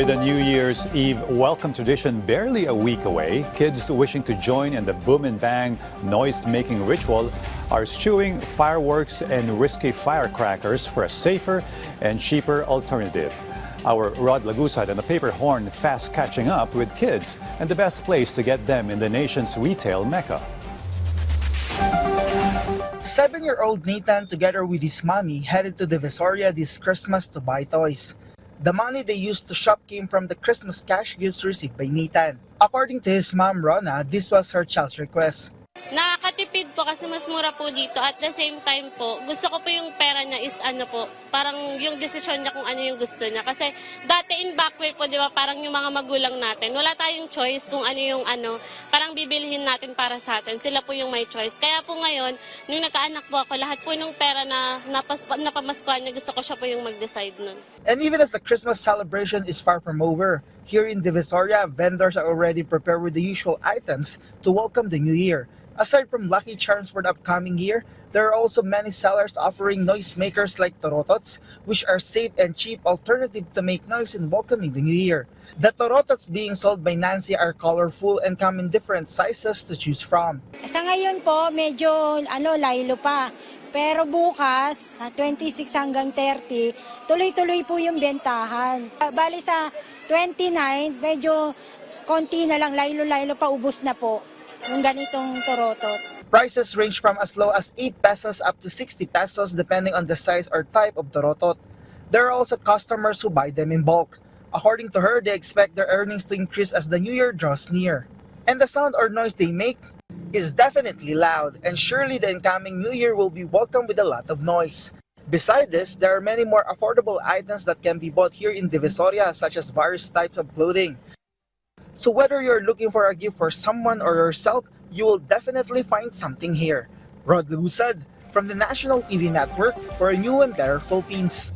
With the New Year's Eve welcome tradition barely a week away, kids wishing to join in the boom and bang noise-making ritual are eschewing fireworks and risky firecrackers for a safer and cheaper alternative. Our Rod Lagusad and the Paper Horn fast catching up with kids and the best place to get them in the nation's retail mecca. 7-year-old Nathan, together with his mommy, headed to Divisoria this Christmas to buy toys. The money they used to shop came from the Christmas cash gifts received by Nathan. According to his mom, Rona, this was her child's request. Nakakatipid po kasi mas mura po dito. At the same time po, gusto ko po yung pera niya is ano po, parang yung desisyon niya kung ano yung gusto niya. Kasi dati in back way po, di ba, parang yung mga magulang natin, wala tayong choice kung ano yung parang bibilihin natin para sa atin. Sila po yung may choice. Kaya po ngayon, nung nagkaanak po ako, lahat po ng pera na napamaskuhan niya, gusto ko siya po yung mag-decide nun. And even as the Christmas celebration is far from over, here in Divisoria, vendors are already prepared with the usual items to welcome the new year. Aside from Lucky Charms for the upcoming year, there are also many sellers offering noisemakers like torotots, which are safe and cheap alternative to make noise in welcoming the new year. The torotots being sold by Nancy are colorful and come in different sizes to choose from. Sa ngayon po, medyo laylo pa. Pero bukas, 26 hanggang 30, tuloy-tuloy po yung bentahan. Bali sa 29, medyo konti na lang, laylo-laylo pa, ubos na po yung ganitong torotot. Prices range from as low as 8 pesos up to 60 pesos depending on the size or type of torotot. There are also customers who buy them in bulk. According to her, they expect their earnings to increase as the new year draws near. And the sound or noise they make is definitely loud, and surely the incoming new year will be welcomed with a lot of noise. Besides this, there are many more affordable items that can be bought here in Divisoria, such as various types of clothing. So whether you're looking for a gift for someone or yourself, you will definitely find something here. Rod Lagusad from the National TV Network for a new and better Philippines.